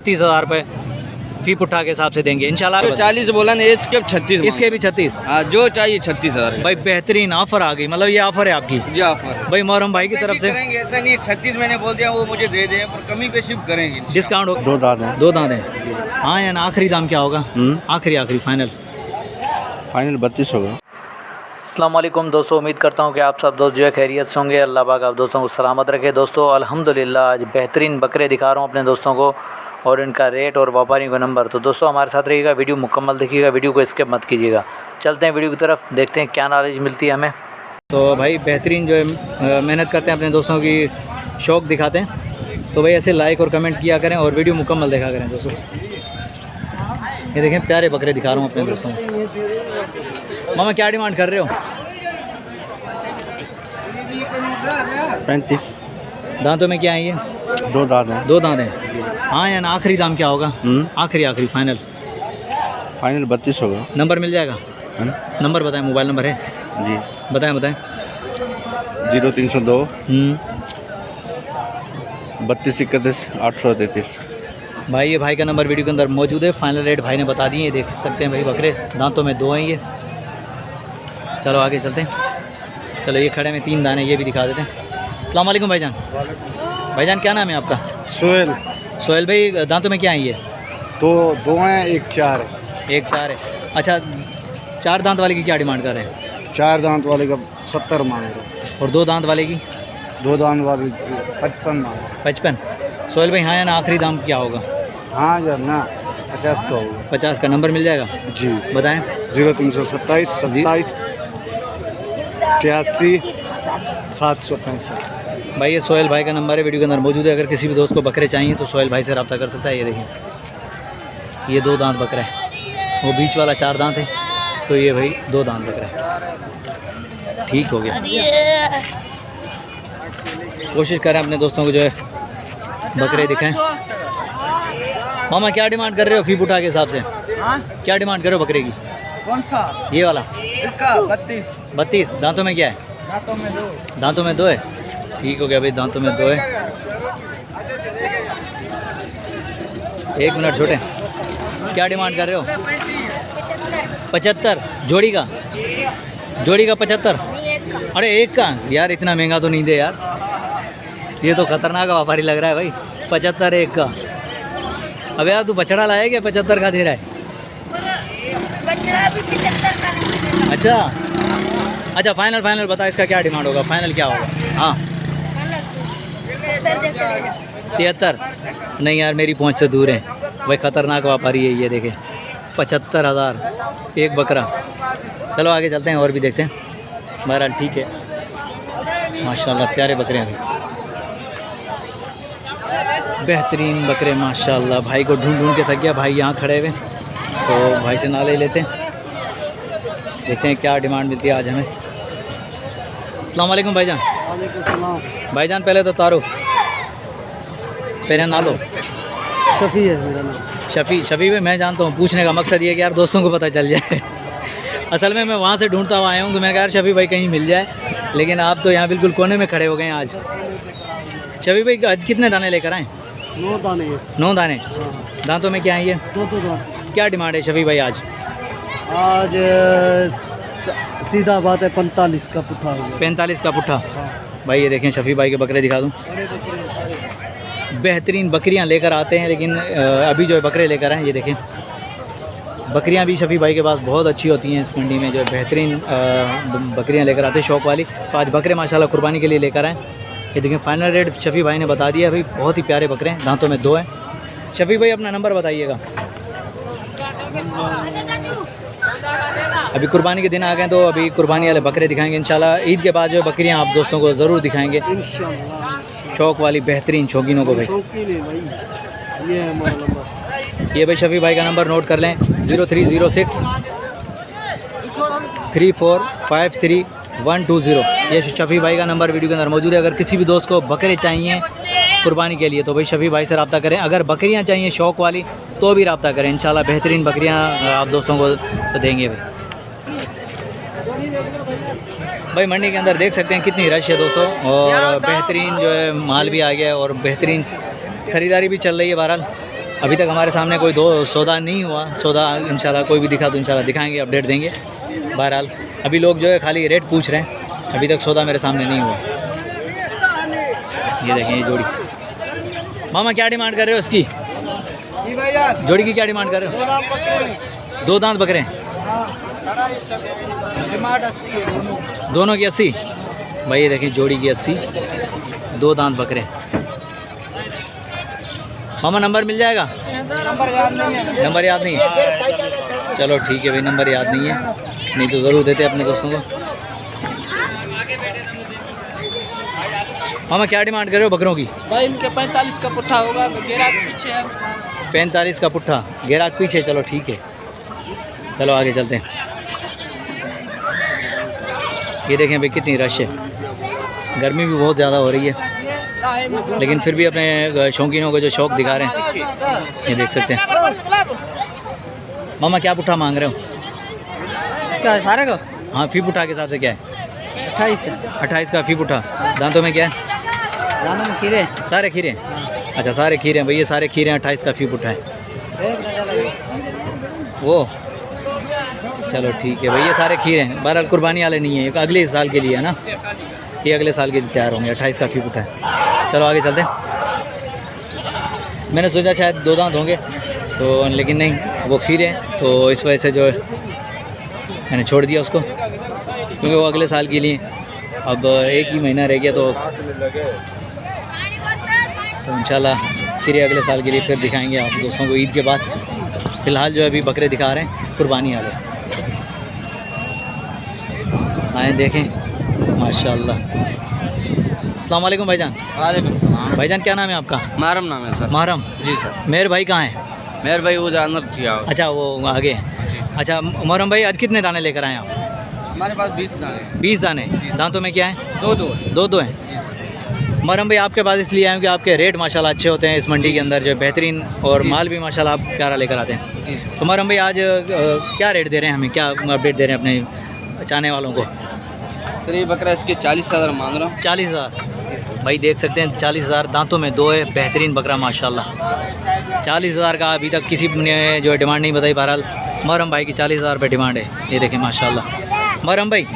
30,000 रुपये फी पुट्ठा के हिसाब से देंगे इंशाल्लाह। तो 40 बोला ना, इसके 36, इसके भी 36। हाँ, जो चाहिए 36,000 भाई बेहतरीन ऑफर आ गई, मतलब ये ऑफर है आपकी जी ऑफर। भाई मोहरम भाई की तरफ से करेंगे, ऐसा नहीं 36 मैंने बोल दिया वो मुझे दे दें, पर कमी पे शिफ्ट करेंगे। डिस्काउंट हो। दो दांत हैं। दो दांत हैं। हाँ या ना, आखिरी दाम क्या होगा? आखिरी फाइनल 32 होगा। अस्सलाम वालेकुम दोस्तों, उम्मीद करता हूँ कि आप सब दोस्त जो है खैरियत से होंगे। अल्लाह पाक आप दोस्तों को सलामत रखे। दोस्तों अल्हम्दुलिल्लाह आज बेहतरीन बकरे दिखा रहा हूँ अपने दोस्तों को और इनका रेट और व्यापारियों का नंबर। तो दोस्तों हमारे साथ रहिएगा, वीडियो मुकम्मल देखिएगा, वीडियो को स्किप मत कीजिएगा। चलते हैं वीडियो की तरफ, देखते हैं क्या नॉलेज मिलती है हमें। तो भाई बेहतरीन जो है मेहनत करते हैं अपने दोस्तों की शौक़ दिखाते हैं, तो भाई ऐसे लाइक और कमेंट किया करें और वीडियो मुकम्मल देखा करें। दोस्तों ये देखें प्यारे बकरे दिखा रहा हूँ अपने दोस्तों को। मामा क्या डिमांड कर रहे हो? 35। दांतों में क्या है ये? दो दांत हैं। दो दांत हैं। हाँ या ना, आखिरी दाम क्या होगा? आखिरी फाइनल 32 होगा। नंबर मिल जाएगा? नंबर बताएं, मोबाइल नंबर है जी, बताएं। 0302 32 31 833। भाई ये भाई का नंबर वीडियो के अंदर मौजूद है। फाइनल रेट भाई ने बता दिए, ये देख सकते हैं भाई बकरे दांतों में दो हैं ये। चलो आगे चलते हैं। चलो ये खड़े में 3 दाने, ये भी दिखा देते हैं। अस्सलाम वालेकुम भाईजान। भाईजान क्या नाम है आपका? सोहेल। सोहेल भाई दांतों में क्या है ये? दो हैं, एक 4 है। एक 4 है। अच्छा, 4 दांत वाले की क्या डिमांड कर रहे हैं? 4 दांत वाले का 70 मांग रहे और 2 दांत वाले की? 2 दांत वाले 55 मांग रहे। 55। सोहेल भाई हाँ या ना, आखिरी दाम क्या होगा? हाँ यार ना, 50 का होगा। 50 का। नंबर मिल जाएगा? जी बताएं। 0327 27 83 765। भाई ये सोहेल भाई का नंबर है, वीडियो के अंदर मौजूद है। अगर किसी भी दोस्त को बकरे चाहिए तो सोहेल भाई से रब्ता कर सकता है। ये देखिए ये 2 दांत बकरा है, वो बीच वाला 4 दांत है, तो ये भाई 2 दांत बकरा है। ठीक हो गया। कोशिश करें अपने दोस्तों को जो है बकरे दिखाएं। मामा क्या डिमांड कर रहे हो फी पुठा के हिसाब से? क्या डिमांड कर रहे हो बकरे की? कौन सा? ये वाला इसका 32। 32। दांतों में क्या है? दांतों में 2। दांतों में 2 है। ठीक हो गया भाई, दांतों में 2 है। 1 मिनट छोटे, क्या डिमांड कर रहे हो? 75 जोड़ी का? जोड़ी का 75? अरे एक का यार, इतना महंगा तो नहीं दे यार, ये तो खतरनाक व्यापारी लग रहा है भाई। 75 एक का। अब यार तू बछड़ा लाया क्या 75 का दे रहा है? बछड़ा भी 75 का नहीं। अच्छा फाइनल बता, इसका क्या डिमांड होगा? फाइनल क्या होगा? हाँ 73। नहीं यार मेरी पहुंच से दूर है भाई, ख़तरनाक व्यापारी है ये। देखे 75,000 एक बकरा। चलो आगे चलते हैं और भी देखते हैं। बहरहाल ठीक है, माशाल्लाह प्यारे बकरे हैं भाई, बेहतरीन बकरे माशाल्लाह। भाई को ढूंढ के थक गया, भाई यहाँ खड़े हुए, तो भाई से नाले लेते हैं, देखते हैं क्या डिमांड मिलती है आज हमें। अस्सलाम वालेकुम भाईजान। वालेकुम सलाम। भाईजान पहले तो तारुफ, पहले ना लो। शफी है मेरा नाम। शफ़ी भाई मैं जानता हूँ, पूछने का मकसद ये कि यार दोस्तों को पता चल जाए। असल में मैं वहाँ से ढूंढता हुआ आया हूँ, तो मैंने कहा यार शफ़ी भाई कहीं मिल जाए, लेकिन आप तो यहाँ बिल्कुल कोने में खड़े हो गए हैं आज। शफ़ी भाई आज कितने दाने लेकर आए? 9 दाने हैं। 9 दाने। दांतों में क्या है ये? 2 दांत। क्या डिमांड है शफ़ी भाई आज? आज सीधा बात है 45 का पुट्ठा हो गया। 45 का पुट्ठा। हाँ। भाई ये देखें शफ़ी भाई के बकरे दिखा दूँ, बड़े बकरे हैं सारे। बेहतरीन बकरियां लेकर आते हैं, लेकिन अभी जो है बकरे लेकर आए। ये देखें बकरियां भी शफ़ी भाई के पास बहुत अच्छी होती हैं, इस मंडी में जो है बेहतरीन बकरियां लेकर आते हैं शौक़ वाली। तो आज बकरे माशाल्लाह कुर्बानी के लिए लेकर आए। ये देखें फाइनल रेट शफ़ी भाई ने बता दिया भाई, बहुत ही प्यारे बकरे हैं, दांतों में 2 हैं। शफ़ी भाई अपना नंबर बताइएगा। अभी कुर्बानी के दिन आ गए, तो अभी कुर्बानी वाले बकरे दिखाएंगे इंशाल्लाह। ईद के बाद जो बकरियां आप दोस्तों को ज़रूर दिखाएंगे, इंशाअल्लाह। शौक़ वाली बेहतरीन शौकीनों को भाई। शौकीन है भाई, ये है हमारा नंबर। ये भाई शफ़ी भाई का नंबर नोट कर लें, 0306 3453 120। ये शफ़ी भाई का नंबर वीडियो के अंदर मौजूद है। अगर किसी भी दोस्त को बकरे चाहिए कुर्बानी के लिए तो भाई शफ़ी भाई से रब्ता करें। अगर बकरियां चाहिए शौक़ वाली तो भी रब्ता करें, इंशाल्लाह बेहतरीन बकरियां आप दोस्तों को तो देंगे भाई। भाई मंडी के अंदर देख सकते हैं कितनी रश है दोस्तों, और बेहतरीन जो है माल भी आ गया है और बेहतरीन ख़रीदारी भी चल रही है। बहरहाल अभी तक हमारे सामने कोई दो सौदा नहीं हुआ। सौदा इंशाल्लाह कोई भी दिखा तो इंशाल्लाह दिखाएंगे, अपडेट देंगे। बहरहाल अभी लोग जो है खाली रेट पूछ रहे हैं, अभी तक सौदा मेरे सामने नहीं हुआ। ये देखें ये जोड़ी। मामा क्या डिमांड कर रहे हो इसकी? जोड़ी की क्या डिमांड कर रहे हो? 2 दांत बकरे दोनों की 80। भाई ये देखें जोड़ी की 80, 2 दांत बकरे। मामा नंबर मिल जाएगा? नंबर याद नहीं है? चलो ठीक है भाई, नंबर याद नहीं है, नहीं तो ज़रूर देते अपने दोस्तों को। मामा क्या डिमांड कर रहे हो बकरों की? भाई इनके 45 का पुट्ठा होगा, गेराक पीछे है। 45 का पुट्ठा, गेराक पीछे। चलो ठीक है, चलो आगे चलते हैं। ये देखें भाई कितनी रश है, गर्मी भी बहुत ज़्यादा हो रही है, लेकिन फिर भी अपने शौकीनों को जो शौक़ दिखा रहे हैं, ये देख सकते हैं। मामा क्या पुट्ठा मांग रहे हो इसका सारे को? हाँ, फी पुट्ठा के हिसाब से क्या है? 28 का फी पुट्ठा। दांतों में क्या है? दानों में खीरे। सारे खीरे? अच्छा सारे खीरे हैं भाई, ये सारे खीरे हैं। 28 का फी पुट्ठा है वो। चलो ठीक है भाई, ये सारे खीरे हैं। बहरहाल कुर्बानी वाले नहीं है, ये अगले साल के लिए है ना, ये अगले साल के लिए तैयार होंगे। 28 का फी पुट्ठा है। चलो आगे चलते हैं। मैंने सोचा शायद 2 दांत होंगे तो, लेकिन नहीं, वो खीरे हैं, तो इस वजह से जो है मैंने छोड़ दिया उसको, क्योंकि वो अगले साल के लिए। अब 1 ही महीना रह गया तो इंशाल्लाह फिर ये अगले साल के लिए फिर दिखाएंगे आप दोस्तों को ईद के बाद। फ़िलहाल जो है अभी बकरे दिखा रहे हैं कुर्बानी वाले। आए देखें माशाल्लाह। अस्सलाम वालेकुम भाईजान। वालेकुम सलाम। भाईजान क्या नाम है आपका? महरम नाम है सर। महरम जी सर। मेहर भाई कहाँ हैं? मेहर भाई वो जानवर किया। अच्छा वो आगे हैं। अच्छा महरम भाई आज कितने दाने लेकर आए आप? हमारे पास 20 दाने। 20 दाने। दांतों में क्या है? 2 हैं। महरम भाई आपके पास इसलिए आए कि आपके रेट माशाल्लाह अच्छे होते हैं इस मंडी के अंदर, जो बेहतरीन, और माल भी माशाल्लाह आप प्यारा लेकर आते हैं। तो महरम भाई आज क्या रेट दे रहे हैं हमें, क्या अपडेट दे रहे हैं अपने चाहने वालों को? सर ये बकरा इसके 40,000 मांग रहा हूँ। 40,000 भाई देख सकते हैं, 40,000। दांतों में 2 है, बेहतरीन बकरा माशाल्लाह। 40,000 का अभी तक किसी ने जो डिमांड नहीं बताई। बहरहाल महरम भाई की 40,000 रुपये डिमांड है। ये देखें माशाल्लाह। महरम भाई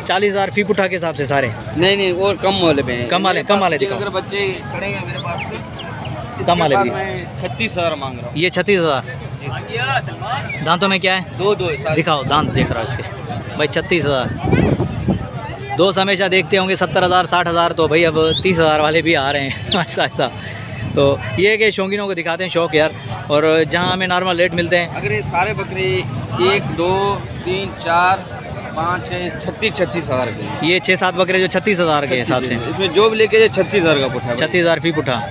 40,000 फी पुट्ठा के हिसाब से सारे? नहीं और कम वाले पे हैं। कम वाले दिखाओ। अगर बच्चे खड़े हैं मेरे पास से, कम वाले भी। 36,000 मांग रहा हूँ। ये 36,000। दांतों में क्या है? 2 दिखाओ दांत देख रहा है इसके भाई। 36,000। दोस्त हमेशा देखते होंगे 70,000 60,000, तो भाई अब 30,000 वाले भी आ रहे हैं ऐसा। तो ये है कि शौकीनों को दिखाते हैं शौक़ यार, और जहाँ हमें नॉर्मल रेट मिलते हैं। अगर ये सारे बकरे 1 2 3 4 5 6 36,000 के, ये 6-7 बकरे जो 36,000 के हिसाब से, इसमें जो भी लेके 36,000 का पुट्ठा। 36,000 फी पुट्ठा।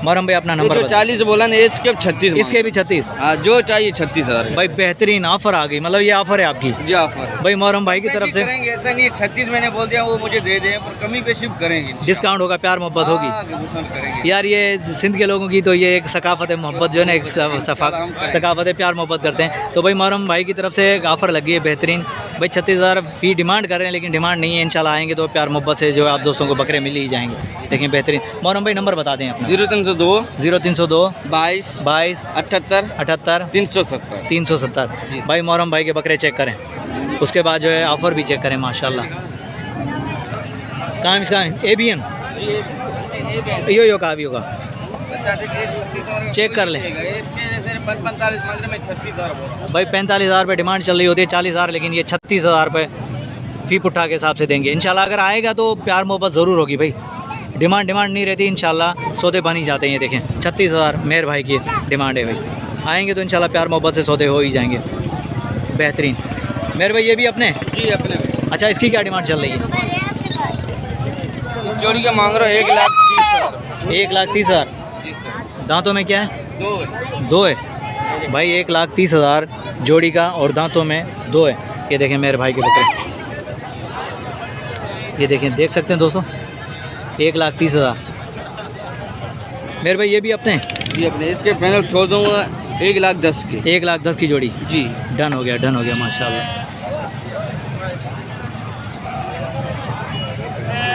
महरम भाई अपना नंबर जो 40 बोला ना, इसके 36, इसके भी 36। हाँ जो चाहिए 36,000 भाई बेहतरीन ऑफर आ गई, मतलब ये ऑफर है आपकी? जी ऑफर भाई महरम भाई की तरफ से करेंगे, ऐसा नहीं 36 मैंने बोल दिया वो मुझे दे दें, पर कमी पे शिफ्ट करेंगे, डिस्काउंट होगा, प्यार मोहब्बत होगी करेंगे। यार। ये सिंध के लोगों की तो ये एक सकाफत है, मोहब्बत जो है ना, एक सकाफत है, प्यार मोहब्बत करते हैं। तो भाई महरम भाई की तरफ से एक ऑफ़र लगी है बेहतरीन। भाई 36,000 फी डिमांड कर रहे हैं, लेकिन डिमांड नहीं है। इंशाल्लाह आएंगे तो प्यार मोहब्बत से जो आप दोस्तों को बकरे मिल ही जाएंगे। लेकिन बेहतरीन। महरम भाई नंबर बता दें अपना। 0302 22 22 78 78 370 370। भाई महरम भाई के बकरे चेक करें, उसके बाद जो है ऑफ़र भी चेक करें माशाल्लाह। कहाँ इसका ABM यो का भी होगा, चेक कर लें। इसके 45 मांग रहे, मैं 36,000 भाई 45,000 रुपये डिमांड चल रही होती है, 40,000, लेकिन ये 36,000 रुपये फ़ी पुट्ठा के हिसाब से देंगे इंशाल्लाह। अगर आएगा तो प्यार मोहब्बत ज़रूर होगी भाई, डिमांड नहीं रहती इंशाल्लाह, सौदे बन ही जाते हैं। ये देखें 36,000 मेहर भाई की डिमांड है भाई। आएंगे तो इंशाल्लाह प्यार मोहब्बत से सौदे हो ही जाएंगे बेहतरीन। मेहर भाई ये भी अपने? जी अपने। अच्छा इसकी क्या डिमांड चल रही है? जोड़ी का मांग रहा हूँ 1,30,000। 1,30,000। दांतों में क्या है? 2 है भाई। 1,30,000 जोड़ी का, और दांतों में 2 है। ये देखें मेरे भाई के बकरे, ये देखें, देख सकते हैं दोस्तों, 1,30,000। मेरे भाई ये भी अपने? जी अपने। इसके फाइनल छोड़ दूँगा 1,10,000 के। 1,10,000 की जोड़ी? जी डन हो गया माशाल्लाह।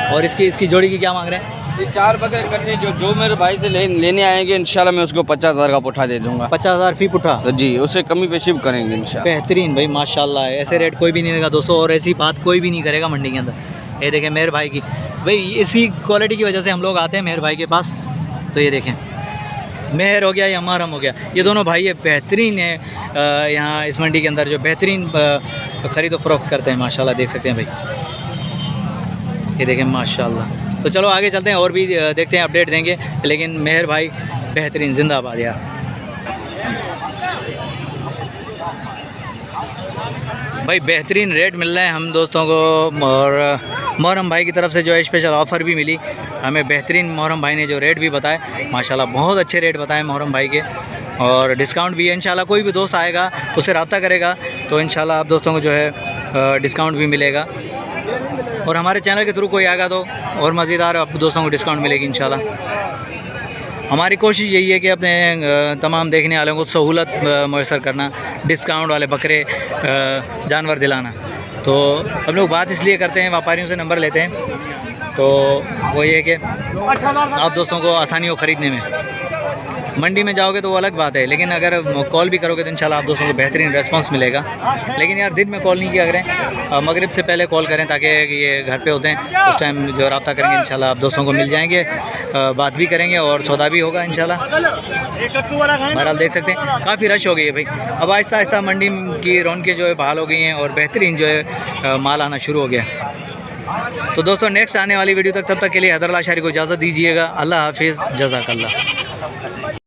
और इसकी जोड़ी की क्या मांग रहे हैं? ये 4 बकरे इकट्ठे जो मेरे भाई से लेने आएंगे इंशाल्लाह मैं उसको 50,000 का पुठा दे दूंगा। 50,000 फी पुठा। तो जी उसे कमी पेशी भी करेंगे इंशाल्लाह। बेहतरीन भाई माशाल्लाह, ऐसे रेट कोई भी नहीं देगा दोस्तों, और ऐसी बात कोई भी नहीं करेगा मंडी के अंदर। ये देखें मेहर भाई की, भाई इसी क्वालिटी की वजह से हम लोग आते हैं मेहर भाई के पास। तो ये देखें मेहर हो गया या महरम हो गया, ये दोनों भाई ये बेहतरीन है यहाँ इस मंडी के अंदर जो बेहतरीन ख़रीद व फरोख्त करते हैं माशाल्लाह, देख सकते हैं भाई। ये देखें माशाल्लाह। तो चलो आगे चलते हैं और भी देखते हैं, अपडेट देंगे, लेकिन मेहर भाई बेहतरीन, जिंदाबाद यार। भाई बेहतरीन रेट मिल रहा है हम दोस्तों को, और मोहरम भाई की तरफ से जो है स्पेशल ऑफ़र भी मिली हमें। बेहतरीन मोहरम भाई ने जो रेट भी बताए माशाल्लाह, बहुत अच्छे रेट बताए मोहरम भाई के, और डिस्काउंट भी है इंशाल्लाह। कोई भी दोस्त आएगा उससे रब्ता करेगा तो इंशाल्लाह आप दोस्तों को जो है डिस्काउंट भी मिलेगा, और हमारे चैनल के थ्रू कोई आएगा तो और मज़ेदार आप दोस्तों को डिस्काउंट मिलेगी इंशाल्लाह। हमारी कोशिश यही है कि अपने तमाम देखने वालों को सहूलत मैसर करना, डिस्काउंट वाले बकरे जानवर दिलाना। तो हम लोग बात इसलिए करते हैं, व्यापारियों से नंबर लेते हैं, तो वो ये कि आप दोस्तों को आसानी हो ख़रीदने में। मंडी में जाओगे तो वो अलग बात है, लेकिन अगर कॉल भी करोगे तो इंशाल्लाह आप दोस्तों को बेहतरीन रेस्पॉन्स मिलेगा। लेकिन यार दिन में कॉल नहीं किया करें, मगरिब से पहले कॉल करें, ताकि ये घर पे होते हैं उस टाइम जो रब्ता करेंगे इंशाल्लाह आप दोस्तों को मिल जाएंगे, बात भी करेंगे और सौदा भी होगा इंशाल्लाह। बहरहाल देख सकते हैं काफ़ी रश हो गई है भाई, अब आहिस्ता आहिस्ता मंडी की रौनकें जो है बहाल हो गई हैं और बेहतरीन जो है माल आना शुरू हो गया। तो दोस्तों नेक्स्ट आने वाली वीडियो तक, तब तक के लिए हैदर अल्लाह शारी को इजाज़त दीजिएगा। अल्लाह हाफिज़, जज़ाकल्लाह।